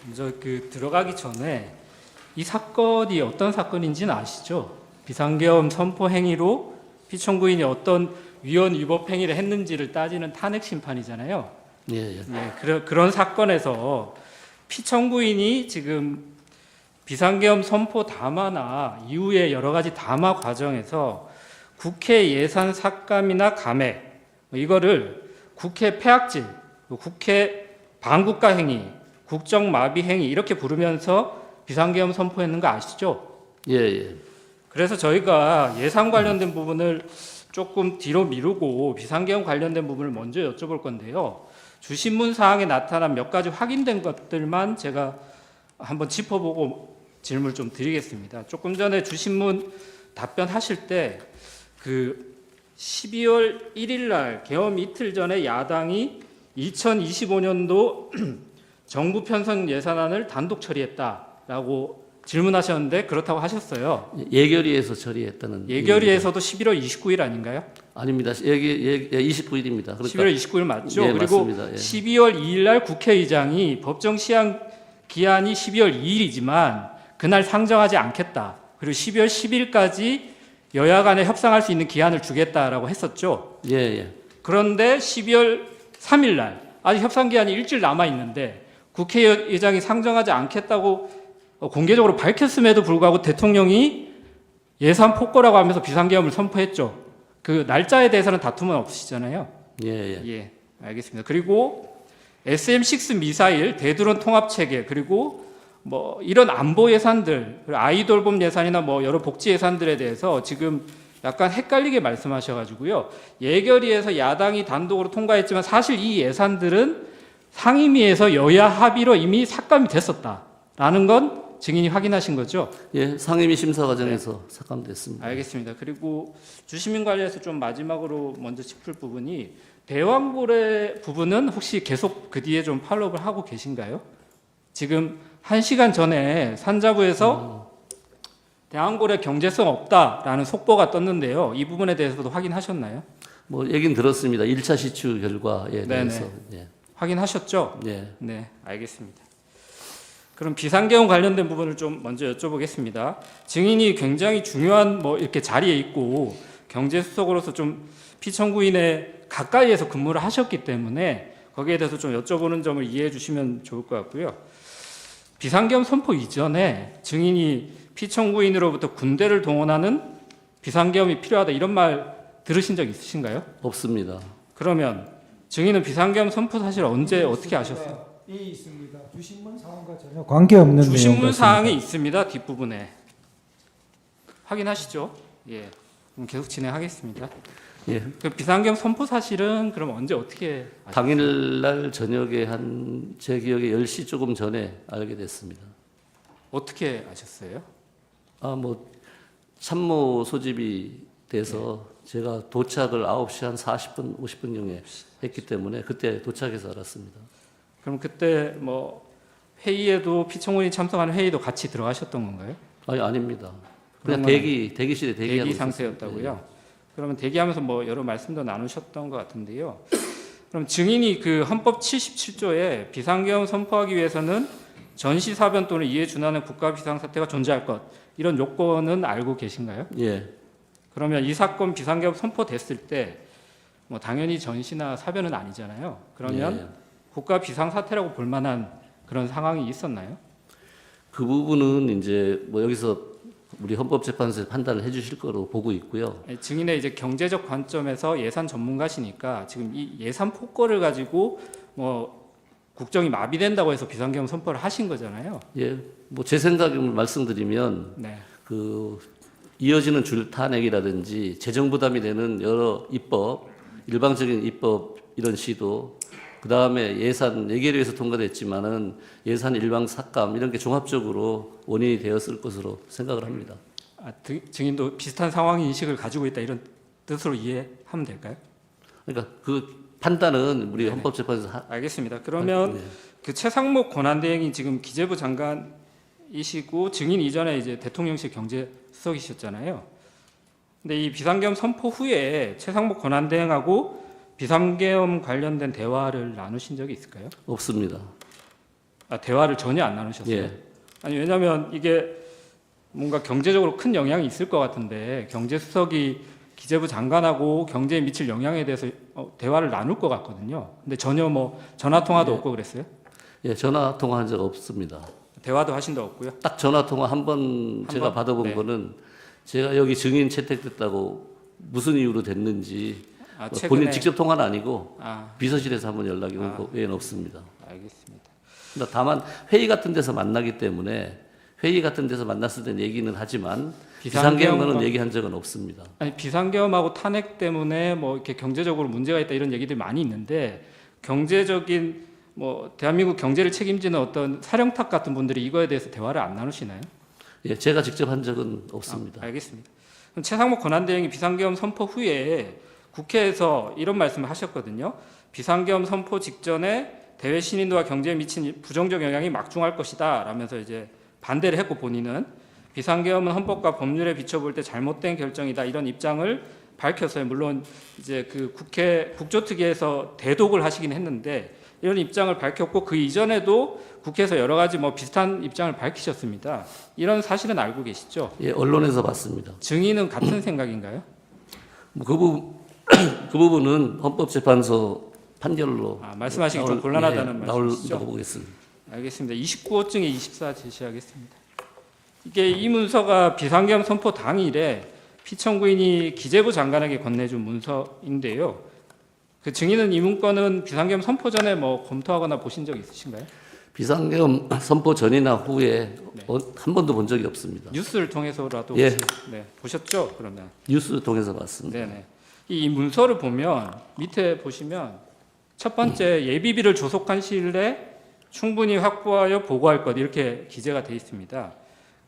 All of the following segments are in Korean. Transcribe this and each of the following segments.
먼저 들어가기 전에 이 사건이 어떤 사건인지는 아시죠? 비상계엄 선포 행위로 피청구인이 어떤 위헌 위법 행위를 했는지를 따지는 탄핵 심판이잖아요. 예. 그런 사건에서 피청구인이 지금 비상계엄 선포 담화나 이후에 여러 가지 담화 과정에서 국회 예산 삭감이나 감액 이거를 국회 폐악질, 국회 반국가 행위, 국정 마비 행위 이렇게 부르면서 비상계엄 선포했는 거 아시죠? 예. 그래서 저희가 예산 관련된 부분을 조금 뒤로 미루고 비상계엄 관련된 부분을 먼저 여쭤볼 건데요. 주신문 사항에 나타난 몇 가지 확인된 것들만 제가 한번 짚어보고 질문을 좀 드리겠습니다. 조금 전에 주신문 답변하실 때 12월 1일 날 계엄 이틀 전에 야당이 2025년도 정부 편성 예산안을 단독 처리했다라고 질문하셨는데 그렇다고 하셨어요. 예결위에서 처리했다는. 예결위에서도 11월 29일 아닌가요? 아닙니다. 29일입니다. 그러니까 11월 29일 맞죠? 예, 그리고 맞습니다. 예. 12월 2일 날 국회의장이 법정 시한 기한이 12월 2일이지만 그날 상정하지 않겠다. 그리고 12월 10일까지 여야 간에 협상할 수 있는 기한을 주겠다라고 했었죠. 예. 그런데 12월 3일 날 아직 협상 기한이 일주일 남아 있는데 국회의장이 상정하지 않겠다고 공개적으로 밝혔음에도 불구하고 대통령이 예산 폭거라고 하면서 비상계엄을 선포했죠. 그 날짜에 대해서는 다툼은 없으시잖아요. 예. 알겠습니다. 그리고 SM6 미사일, 대드론 통합 체계, 그리고 뭐 이런 안보 예산들, 아이돌봄 예산이나 뭐 여러 복지 예산들에 대해서 지금 약간 헷갈리게 말씀하셔가지고요. 예결위에서 야당이 단독으로 통과했지만 사실 이 예산들은 상임위에서 여야 합의로 이미 삭감이 됐었다라는 건 증인이 확인하신 거죠? 예. 상임위 심사 과정에서 삭감됐습니다. 알겠습니다. 그리고 주시민 관련해서 좀 마지막으로 먼저 짚을 부분이 대왕고래 부분은 혹시 계속 그 뒤에 좀 팔로우를 하고 계신가요? 지금 1시간 전에 산자부에서 대왕고래 경제성 없다라는 속보가 떴는데요. 이 부분에 대해서도 확인하셨나요? 뭐 얘긴 들었습니다. 1차 시추 결과에 대해서. 예. 확인하셨죠? 예. 네, 알겠습니다. 그럼 비상계엄 관련된 부분을 좀 먼저 여쭤보겠습니다. 증인이 굉장히 중요한 뭐 이렇게 자리에 있고 경제수석으로서 좀 피청구인의 가까이에서 근무를 하셨기 때문에 거기에 대해서 좀 여쭤보는 점을 이해해 주시면 좋을 것 같고요. 비상계엄 선포 이전에 증인이 피청구인으로부터 군대를 동원하는 비상계엄이 필요하다 이런 말 들으신 적 있으신가요? 없습니다. 그러면 증인은 비상계엄 선포 사실 언제 어떻게 아셨어요? 있습니다. 주신문 사항과 전혀 관계없는 내용 주신문 같습니다. 사항이 있습니다. 뒷부분에 확인하시죠. 예, 그럼 계속 진행하겠습니다. 예. 그 비상계엄 선포 사실은 그럼 언제 어떻게 아셨어요? 당일날 저녁에 한 제 기억에 10시 조금 전에 알게 됐습니다. 어떻게 아셨어요? 뭐 참모 소집이 돼서 제가 도착을 9시 한 40분, 50분경에 했기 때문에 그때 도착해서 알았습니다. 그럼 그때 뭐 회의에도 피청구인이 참석하는 회의도 같이 들어가셨던 건가요? 아닙니다. 그냥 그러면 대기실에 대기하고 대기 있었습니다. 상태였다고요? 그러면 대기하면서 뭐 여러 말씀도 나누셨던 것 같은데요. 그럼 증인이 그 헌법 77조에 비상계엄 선포하기 위해서는 전시사변 또는 이에 준하는 국가 비상사태가 존재할 것 이런 요건은 알고 계신가요? 예. 그러면 이 사건 비상계엄 선포됐을 때 뭐 당연히 전시나 사변은 아니잖아요. 그러면 예. 국가 비상사태라고 볼 만한 그런 상황이 있었나요? 그 부분은 이제 뭐 여기서 우리 헌법재판소에서 판단을 해주실 거로 보고 있고요. 증인의 이제 경제적 관점에서 예산 전문가시니까 지금 이 예산 폭거를 가지고 뭐 국정이 마비된다고 해서 비상계엄 선포를 하신 거잖아요. 예. 뭐 제 생각을 말씀드리면 네. 그 이어지는 줄 탄핵이라든지 재정 부담이 되는 여러 입법, 일방적인 입법 이런 시도, 그 다음에 예산 예결위에서 통과됐지만은 예산 일방 삭감 이런 게 종합적으로 원인이 되었을 것으로 생각을 합니다. 증인도 비슷한 상황 인식을 가지고 있다 이런 뜻으로 이해하면 될까요? 그러니까 그 판단은 우리 네네. 헌법재판소에서 알겠습니다. 그러면 네. 그 최상목 권한대행이 지금 기재부 장관이시고 증인 이전에 이제 대통령실 경제수석이셨잖아요. 근데 이 비상계엄 선포 후에 최상목 권한대행하고 비상계엄 관련된 대화를 나누신 적이 있을까요? 없습니다. 대화를 전혀 안 나누셨어요? 예. 아니 왜냐하면 이게 뭔가 경제적으로 큰 영향이 있을 것 같은데 경제수석이 기재부 장관하고 경제에 미칠 영향에 대해서 대화를 나눌 것 같거든요. 근데 전혀 뭐 전화 통화도 없고 그랬어요? 예, 전화 통화한 적 없습니다. 대화도 하신 적 없고요. 딱 전화 통화 한 번 제가 번? 받아본 네. 거는 제가 여기 증인 채택됐다고 무슨 이유로 됐는지 최근에 본인 직접 통화는 아니고 아, 비서실에서 한번 연락이 온 거 외에는 없습니다. 알겠습니다. 그러니까 다만 회의 같은 데서 만나기 때문에 회의 같은 데서 만났을 땐 얘기는 하지만 비상계엄과는 얘기한 적은 없습니다. 아니 비상계엄하고 탄핵 때문에 뭐 이렇게 경제적으로 문제가 있다 이런 얘기들이 많이 있는데 경제적인 뭐 대한민국 경제를 책임지는 어떤 사령탑 같은 분들이 이거에 대해서 대화를 안 나누시나요? 예, 제가 직접 한 적은 없습니다. 알겠습니다. 그럼 최상목 권한대행이 비상계엄 선포 후에 국회에서 이런 말씀을 하셨거든요. 비상계엄 선포 직전에 대외 신인도와 경제에 미친 부정적 영향이 막중할 것이다 라면서 이제 반대를 했고 본인은 비상계엄은 헌법과 법률에 비춰볼 때 잘못된 결정이다 이런 입장을 밝혔어요. 물론 이제 그 국회 국조특위에서 대독을 하시긴 했는데 이런 입장을 밝혔고 그 이전에도 국회에서 여러 가지 뭐 비슷한 입장을 밝히셨습니다. 이런 사실은 알고 계시죠? 예, 언론에서 봤습니다. 증인은 같은 생각인가요? 그 부분은 헌법재판소 판결로 말씀하시기 좀 곤란하다는 말씀이시죠? 나올다고 보겠습니다. 알겠습니다. 29호증에 24 제시하겠습니다. 이게 이 문서가 비상계엄 선포 당일에 피청구인이 기재부 장관에게 건네준 문서인데요. 그 증인은 이 문건은 비상계엄 선포 전에 뭐 검토하거나 보신 적 있으신가요? 비상계엄 선포 전이나 후에 네. 한 번도 본 적이 없습니다. 뉴스를 통해서라도 예. 혹시, 보셨죠? 그러면 뉴스 통해서 봤습니다. 네네. 이 문서를 보면 밑에 보시면 첫 번째 예비비를 조속한 시일 내에 충분히 확보하여 보고할 것 이렇게 기재가 되어 있습니다.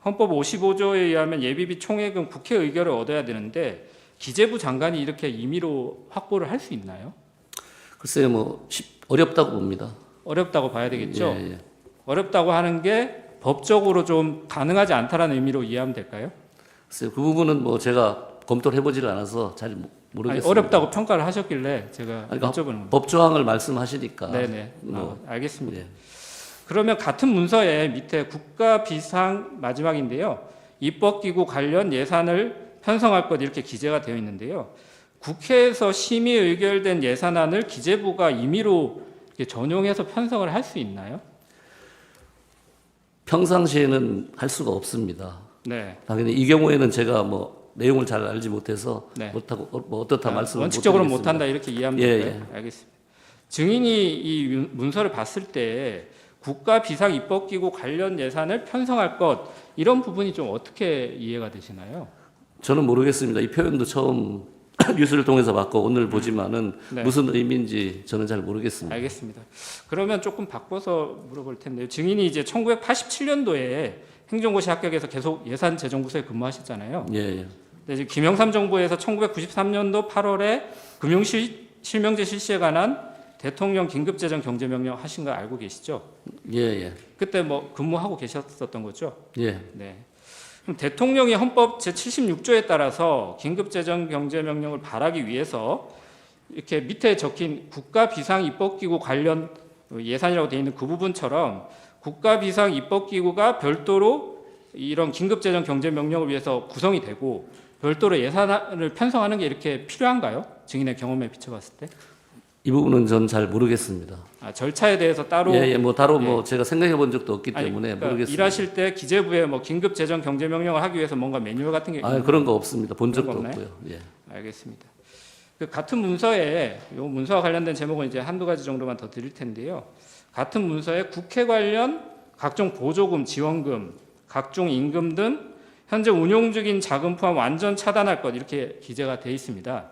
헌법 55조에 의하면 예비비 총액은 국회 의결을 얻어야 되는데 기재부 장관이 이렇게 임의로 확보를 할 수 있나요? 글쎄요, 어렵다고 봅니다. 어렵다고 봐야 되겠죠. 예, 예. 어렵다고 하는 게 법적으로 좀 가능하지 않다라는 의미로 이해하면 될까요? 글쎄요, 그 부분은 제가 검토를 해보지를 않아서 잘 모르겠습니다. 아니, 어렵다고 평가를 하셨길래 제가 그러니까 여쭤보는 겁니다. 법 조항을 말씀하시니까. 네네. 알겠습니다. 예. 그러면 같은 문서에 밑에 국가 비상 마지막인데요. 입법기구 관련 예산을 편성할 것 이렇게 기재가 되어 있는데요. 국회에서 심의 의결된 예산안을 기재부가 임의로 이렇게 전용해서 편성을 할 수 있나요? 평상시에는 할 수가 없습니다. 네. 당연히 이 경우에는 제가 내용을 잘 알지 못해서 네. 못하고 어떻다 말씀을 원칙적으로 못 못한다 이렇게 이해하면 예, 될까요? 알겠습니다. 증인이 이 문서를 봤을 때 국가 비상 입법기구 관련 예산을 편성할 것 이런 부분이 좀 어떻게 이해가 되시나요? 저는 모르겠습니다. 이 표현도 처음 뉴스를 통해서 봤고 오늘 보지만은 네. 무슨 의미인지 저는 잘 모르겠습니다. 알겠습니다. 그러면 조금 바꿔서 물어볼 텐데요. 증인이 이제 1987년도에 행정고시 합격해서 계속 예산재정부서에 근무하셨잖아요. 예, 예. 근데 이제 김영삼 정부에서 1993년도 8월에 금융실명제 실시에 관한 대통령 긴급재정 경제명령 하신 거 알고 계시죠? 예, 예. 그때 근무하고 계셨었던 거죠? 예. 네. 그럼 대통령이 헌법 제76조에 따라서 긴급재정 경제명령을 발하기 위해서 이렇게 밑에 적힌 국가 비상 입법기구 관련 예산이라고 되어 있는 그 부분처럼 국가 비상 입법기구가 별도로 이런 긴급재정 경제명령을 위해서 구성이 되고 별도로 예산을 편성하는 게 이렇게 필요한가요? 증인의 경험에 비춰봤을 때? 이 부분은 전 잘 모르겠습니다. 절차에 대해서 따로 예, 예. 따로 제가 생각해 본 적도 없기 때문에 그러니까 모르겠습니다. 일하실 때 기재부에 긴급재정 경제명령을 하기 위해서 뭔가 매뉴얼 같은 게 그런 거 없습니다. 본 적도 그런 거 없고요. 예. 알겠습니다. 그 같은 문서에 이 문서와 관련된 제목은 이제 한두 가지 정도만 더 드릴 텐데요. 같은 문서에 국회 관련 각종 보조금, 지원금, 각종 임금 등 현재 운용 중인 자금 포함 완전 차단할 것 이렇게 기재가 되어 있습니다.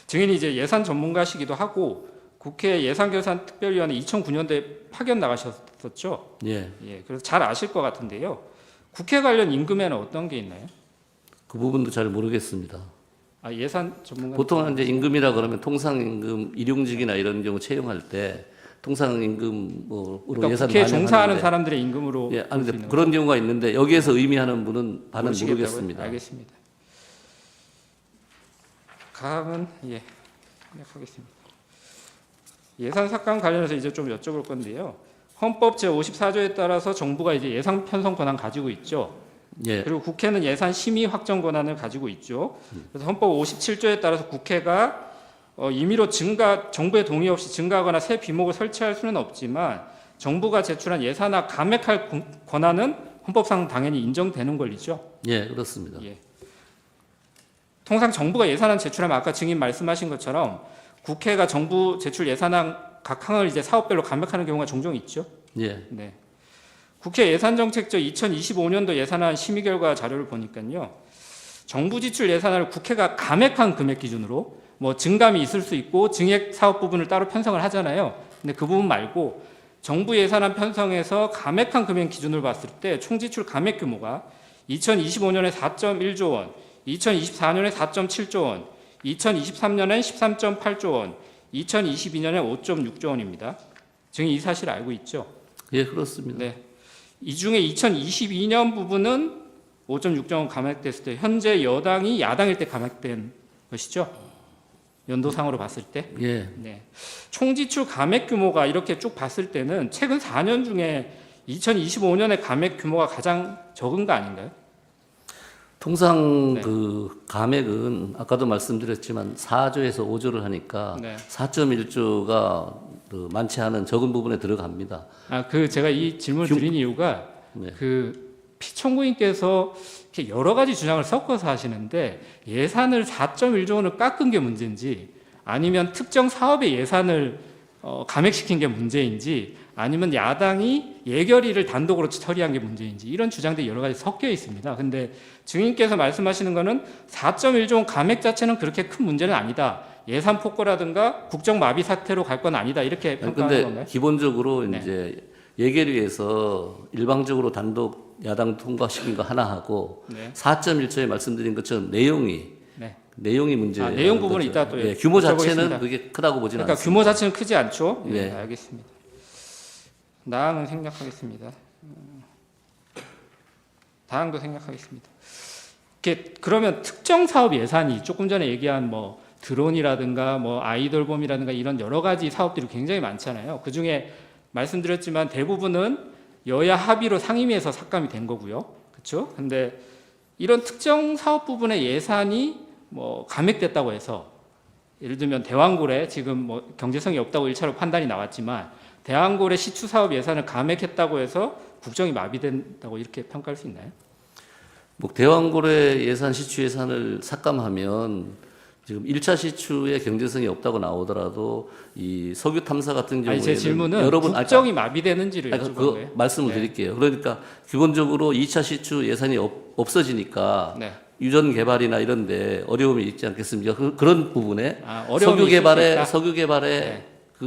증인이 이제 예산 전문가시기도 하고 국회 예산결산특별위원회 2009년도에 파견 나가셨었죠. 예. 예, 그래서 잘 아실 것 같은데요. 국회 관련 임금에는 어떤 게 있나요? 그 부분도 잘 모르겠습니다. 예산 전문가 보통은 이제 임금이라 그러면 통상임금, 일용직이나 이런 경우 채용할 때 통상임금으로 그러니까 예산 국회에 종사하는 반영하는데 사람들의 임금으로 예, 볼수 근데 있는 그런 경우가 있는데 여기에서 의미하는 분은 모르시겠다고요? 모르겠습니다. 알겠습니다. 다음은 하겠습니다. 예산 삭감 관련해서 이제 좀 여쭤볼 건데요. 헌법 제54조에 따라서 정부가 이제 예산 편성 권한 가지고 있죠. 예. 그리고 국회는 예산 심의 확정 권한을 가지고 있죠. 그래서 헌법 57조에 따라서 국회가 임의로 정부의 동의 없이 증가하거나 새 비목을 설치할 수는 없지만 정부가 제출한 예산안 감액할 권한은 헌법상 당연히 인정되는 권리죠. 예, 그렇습니다. 예. 통상 정부가 예산안 제출하면 아까 증인 말씀하신 것처럼 국회가 정부 제출 예산안 각 항을 이제 사업별로 감액하는 경우가 종종 있죠. 예. 네. 국회 예산정책조 2025년도 예산안 심의 결과 자료를 보니까요. 정부 지출 예산안을 국회가 감액한 금액 기준으로 뭐 증감이 있을 수 있고 증액 사업 부분을 따로 편성을 하잖아요. 근데 그 부분 말고 정부 예산안 편성에서 감액한 금액 기준으로 봤을 때 총지출 감액 규모가 2025년에 4.1조 원, 2024년에 4.7조 원, 2023년엔 13.8조 원, 2022년에 5.6조 원입니다. 증인 이 사실 알고 있죠? 예, 그렇습니다. 네. 이 중에 2022년 부분은 5.6조 원 감액됐을 때 현재 여당이 야당일 때 감액된 것이죠. 연도상으로 봤을 때. 예. 네. 총지출 감액 규모가 이렇게 쭉 봤을 때는 최근 4년 중에 2025년의 감액 규모가 가장 적은 거 아닌가요? 통상 네. 그 감액은 아까도 말씀드렸지만 4조에서 5조를 하니까 네. 4.1조가 그 많지 않은 적은 부분에 들어갑니다. 제가 이 질문을 드린 이유가 네. 피청구인께서 이렇게 여러 가지 주장을 섞어서 하시는데 예산을 4.1조 원을 깎은 게 문제인지 아니면 특정 사업의 예산을 감액시킨 게 문제인지 아니면 야당이 예결위를 단독으로 처리한 게 문제인지 이런 주장들이 여러 가지 섞여 있습니다. 근데 증인께서 말씀하시는 거는 4.1조 원 감액 자체는 그렇게 큰 문제는 아니다. 예산 폭거라든가 국정 마비 사태로 갈 건 아니다. 이렇게 평가하는 근데 건가요? 기본적으로 네. 이제 예결위에서 일방적으로 단독 야당 통과시킨 거 하나 하고 네. 4.1조에 말씀드린 것처럼 내용이 문제. 내용 부분은 이따 또 예, 규모 자체는 여쭤보겠습니다. 그게 크다고 보지는 그러니까 않습니다. 규모 자체는 크지 않죠. 네. 네, 알겠습니다. 나항은 생략하겠습니다. 다항도 생략하겠습니다. 그러면 특정 사업 예산이 조금 전에 얘기한 뭐 드론이라든가 뭐 아이돌봄이라든가 이런 여러 가지 사업들이 굉장히 많잖아요. 그 중에 말씀드렸지만 대부분은 여야 합의로 상임위에서 삭감이 된 거고요. 그렇죠? 근데 이런 특정 사업 부분의 예산이 뭐 감액됐다고 해서 예를 들면 대왕고래 지금 뭐 경제성이 없다고 1차로 판단이 나왔지만 대왕고래 시추 사업 예산을 감액했다고 해서 국정이 마비된다고 이렇게 평가할 수 있나요? 뭐 대왕고래 예산 시추 예산을 삭감하면 지금 1차 시추의 경제성이 없다고 나오더라도 이 석유 탐사 같은 경우에는 제 질문은 여러분 국정이 마비되는지를 여쭤본 그 거예요. 말씀을 네. 드릴게요. 그러니까 기본적으로 2차 시추 예산이 없어지니까 네. 유전 개발이나 이런데 어려움이 있지 않겠습니까? 그런 부분에 어려움이 있을 수 있다. 석유 개발에 네.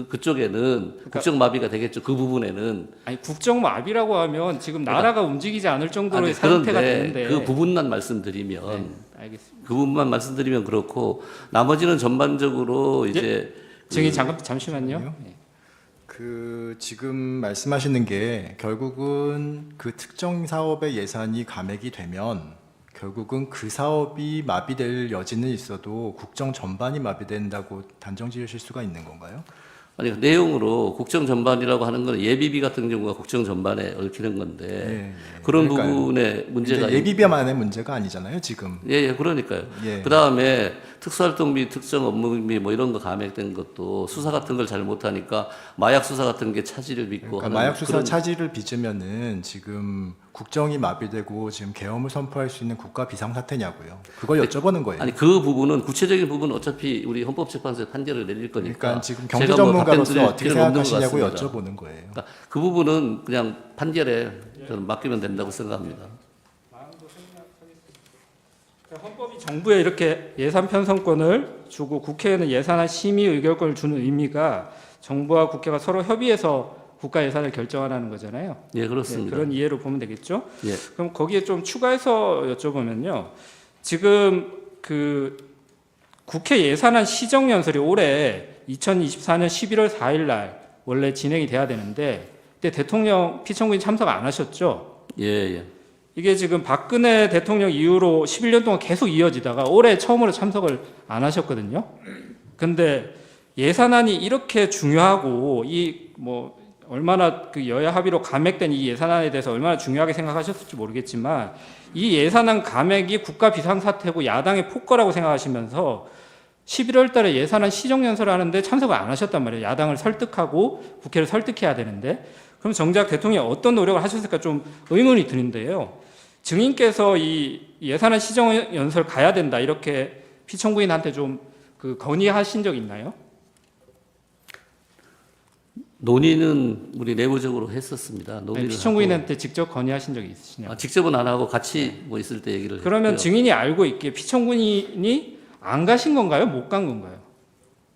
그쪽에는 국정 마비가 되겠죠. 그 부분에는 국정 마비라고 하면 지금 나라가 움직이지 않을 정도의 상태가 되는데 그 부분만 말씀드리면 알겠습니다. 그 부분만 말씀드리면 그렇고 나머지는 전반적으로 이제 증인 잠시만요. 네. 지금 말씀하시는 게 결국은 그 특정 사업의 예산이 감액이 되면 결국은 그 사업이 마비될 여지는 있어도 국정 전반이 마비된다고 단정 지으실 수가 있는 건가요? 아니 내용으로 국정 전반이라고 하는 건 예비비 같은 경우가 국정 전반에 얽히는 건데 그런 그러니까요. 부분에 문제가 예비비만의 문제가 아니잖아요 지금. 예, 그러니까요. 예. 그 다음에 특수활동비, 특정 업무비 뭐 이런 거 감액된 것도 수사 같은 걸 잘 못하니까 마약 수사 같은 게 차질을 빚고 그러니까 마약 수사 차질을 빚으면은 지금 국정이 마비되고 지금 계엄을 선포할 수 있는 국가 비상사태냐고요. 그걸 여쭤보는 거예요. 아니 그 부분은 구체적인 부분은 어차피 우리 헌법재판소에 판결을 내릴 거니까. 그러니까 지금 제가 경제 뭐 전문가로서 답변 어떻게 드릴 필요는 없는 것 생각하시냐고 같습니다. 여쭤보는 거예요. 그러니까 그 부분은 그냥 판결에 저는 맡기면 된다고 생각합니다. 헌법이 정부에 이렇게 예산 편성권을 주고 국회에는 예산안 심의 의결권을 주는 의미가 정부와 국회가 서로 협의해서 국가 예산을 결정하라는 거잖아요. 예, 그렇습니다. 그런 이해로 보면 되겠죠. 예. 그럼 거기에 좀 추가해서 여쭤보면요. 지금 국회 예산안 시정연설이 올해 2024년 11월 4일 날 원래 진행이 돼야 되는데 그때 대통령 피청구인 참석 안 하셨죠? 예. 이게 지금 박근혜 대통령 이후로 11년 동안 계속 이어지다가 올해 처음으로 참석을 안 하셨거든요. 근데 예산안이 이렇게 중요하고 얼마나 그 여야 합의로 감액된 이 예산안에 대해서 얼마나 중요하게 생각하셨을지 모르겠지만 이 예산안 감액이 국가 비상사태고 야당의 폭거라고 생각하시면서 11월 달에 예산안 시정연설을 하는데 참석을 안 하셨단 말이에요. 야당을 설득하고 국회를 설득해야 되는데. 그럼 정작 대통령이 어떤 노력을 하셨을까 좀 의문이 드는데요. 증인께서 이 예산안 시정연설 가야 된다 이렇게 피청구인한테 좀 그 건의하신 적 있나요? 논의는 우리 내부적으로 했었습니다. 아니, 논의를 피청구인한테 직접 건의하신 적이 있으시냐고. 직접은 안 하고 같이 뭐 있을 때 얘기를 그러면 했고요. 증인이 알고 있기에 피청구인이 안 가신 건가요? 못 간 건가요?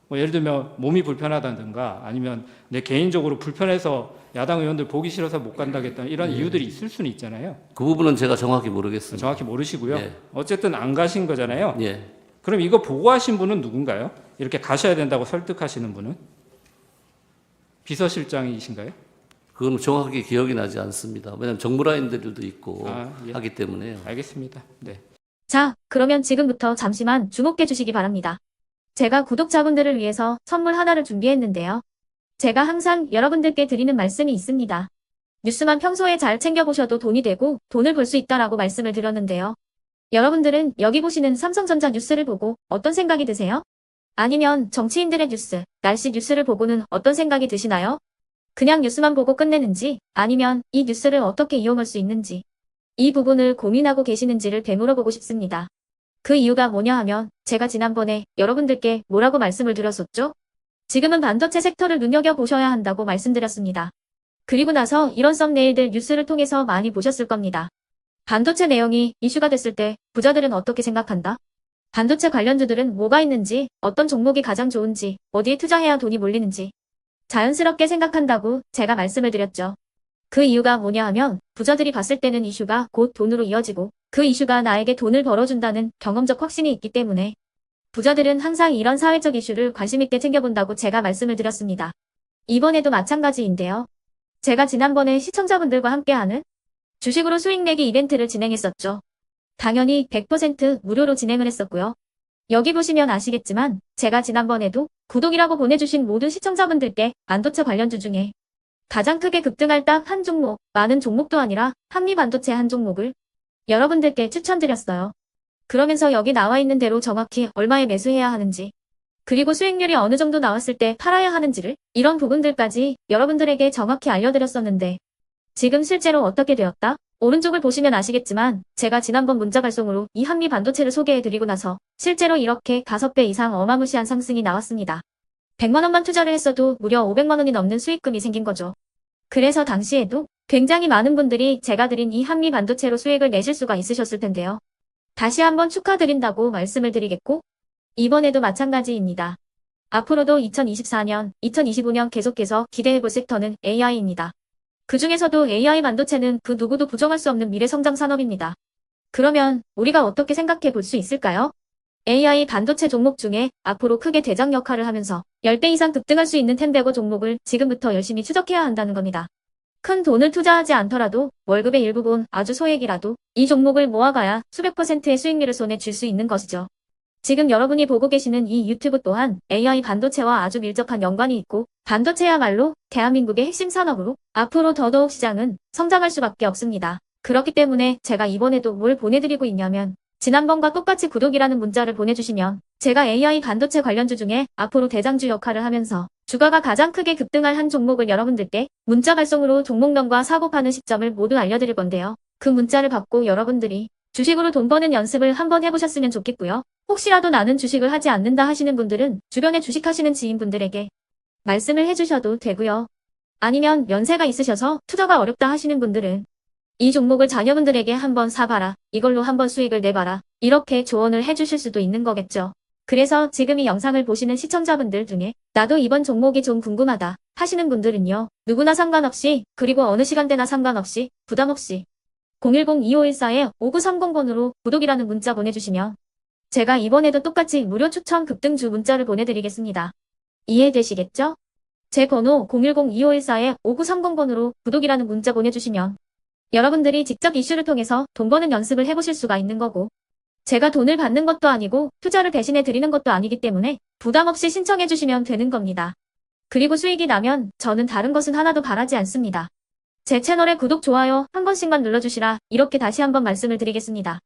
뭐 예를 들면 몸이 불편하다든가 아니면 내 개인적으로 불편해서 야당 의원들 보기 싫어서 못 간다겠다 이런 이유들이 있을 수는 있잖아요. 그 부분은 제가 정확히 모르겠습니다. 정확히 모르시고요. 예. 어쨌든 안 가신 거잖아요. 예. 그럼 이거 보고하신 분은 누군가요? 이렇게 가셔야 된다고 설득하시는 분은? 비서실장이신가요? 그건 정확하게 기억이 나지 않습니다. 왜냐하면 정무라인들도 있고 예. 하기 때문에요. 알겠습니다. 네. 자, 그러면 지금부터 잠시만 주목해 주시기 바랍니다. 제가 구독자분들을 위해서 선물 하나를 준비했는데요. 제가 항상 여러분들께 드리는 말씀이 있습니다. 뉴스만 평소에 잘 챙겨보셔도 돈이 되고 돈을 벌 수 있다라고 말씀을 드렸는데요. 여러분들은 여기 보시는 삼성전자 뉴스를 보고 어떤 생각이 드세요? 아니면 정치인들의 뉴스, 날씨 뉴스를 보고는 어떤 생각이 드시나요? 그냥 뉴스만 보고 끝내는지 아니면 이 뉴스를 어떻게 이용할 수 있는지 이 부분을 고민하고 계시는지를 되물어보고 싶습니다. 그 이유가 뭐냐 하면 제가 지난번에 여러분들께 뭐라고 말씀을 드렸었죠? 지금은 반도체 섹터를 눈여겨보셔야 한다고 말씀드렸습니다. 그리고 나서 이런 썸네일들 뉴스를 통해서 많이 보셨을 겁니다. 반도체 내용이 이슈가 됐을 때 부자들은 어떻게 생각한다? 반도체 관련주들은 뭐가 있는지, 어떤 종목이 가장 좋은지, 어디에 투자해야 돈이 몰리는지 자연스럽게 생각한다고 제가 말씀을 드렸죠. 그 이유가 뭐냐 하면 부자들이 봤을 때는 이슈가 곧 돈으로 이어지고 그 이슈가 나에게 돈을 벌어준다는 경험적 확신이 있기 때문에 부자들은 항상 이런 사회적 이슈를 관심 있게 챙겨본다고 제가 말씀을 드렸습니다. 이번에도 마찬가지인데요. 제가 지난번에 시청자분들과 함께하는 주식으로 수익 내기 이벤트를 진행했었죠. 당연히 100% 무료로 진행을 했었고요. 여기 보시면 아시겠지만 제가 지난번에도 구독이라고 보내주신 모든 시청자분들께 반도체 관련주 중에 가장 크게 급등할 딱 한 종목, 많은 종목도 아니라 한미반도체 한 종목을 여러분들께 추천드렸어요. 그러면서 여기 나와 있는 대로 정확히 얼마에 매수해야 하는지, 그리고 수익률이 어느 정도 나왔을 때 팔아야 하는지를 이런 부분들까지 여러분들에게 정확히 알려드렸었는데 지금 실제로 어떻게 되었다? 오른쪽을 보시면 아시겠지만 제가 지난번 문자 발송으로 이 한미반도체를 소개해드리고 나서 실제로 이렇게 5배 이상 어마무시한 상승이 나왔습니다. 100만 원만 투자를 했어도 무려 500만 원이 넘는 수익금이 생긴 거죠. 그래서 당시에도 굉장히 많은 분들이 제가 드린 이 한미반도체로 수익을 내실 수가 있으셨을 텐데요. 다시 한번 축하드린다고 말씀을 드리겠고 이번에도 마찬가지입니다. 앞으로도 2024년, 2025년 계속해서 기대해볼 섹터는 AI입니다. 그 중에서도 AI 반도체는 그 누구도 부정할 수 없는 미래 성장 산업입니다. 그러면 우리가 어떻게 생각해 볼 수 있을까요? AI 반도체 종목 중에 앞으로 크게 대장 역할을 하면서 10배 이상 급등할 수 있는 텐베고 종목을 지금부터 열심히 추적해야 한다는 겁니다. 큰 돈을 투자하지 않더라도 월급의 일부분 아주 소액이라도 이 종목을 모아가야 수백 %의 수익률을 손에 쥘 수 있는 것이죠. 지금 여러분이 보고 계시는 이 유튜브 또한 AI 반도체와 아주 밀접한 연관이 있고 반도체야말로 대한민국의 핵심 산업으로 앞으로 더더욱 시장은 성장할 수밖에 없습니다. 그렇기 때문에 제가 이번에도 뭘 보내드리고 있냐면 지난번과 똑같이 구독이라는 문자를 보내주시면 제가 AI 반도체 관련주 중에 앞으로 대장주 역할을 하면서 주가가 가장 크게 급등할 한 종목을 여러분들께 문자 발송으로 종목명과 사고 파는 시점을 모두 알려드릴 건데요. 그 문자를 받고 여러분들이 주식으로 돈 버는 연습을 한번 해보셨으면 좋겠고요. 혹시라도 나는 주식을 하지 않는다 하시는 분들은 주변에 주식하시는 지인분들에게 말씀을 해주셔도 되고요. 아니면 연세가 있으셔서 투자가 어렵다 하시는 분들은 이 종목을 자녀분들에게 한번 사봐라. 이걸로 한번 수익을 내봐라. 이렇게 조언을 해주실 수도 있는 거겠죠. 그래서 지금 이 영상을 보시는 시청자분들 중에 나도 이번 종목이 좀 궁금하다 하시는 분들은요. 누구나 상관없이 그리고 어느 시간대나 상관없이 부담없이 010-2514-5930번으로 구독이라는 문자 보내주시면 제가 이번에도 똑같이 무료 추천 급등주 문자를 보내드리겠습니다. 이해되시겠죠? 제 번호 010-2514-5930번으로 구독이라는 문자 보내주시면 여러분들이 직접 이슈를 통해서 돈 버는 연습을 해보실 수가 있는 거고 제가 돈을 받는 것도 아니고 투자를 대신해 드리는 것도 아니기 때문에 부담 없이 신청해 주시면 되는 겁니다. 그리고 수익이 나면 저는 다른 것은 하나도 바라지 않습니다. 제 채널에 구독, 좋아요 한 번씩만 눌러주시라 이렇게 다시 한번 말씀을 드리겠습니다.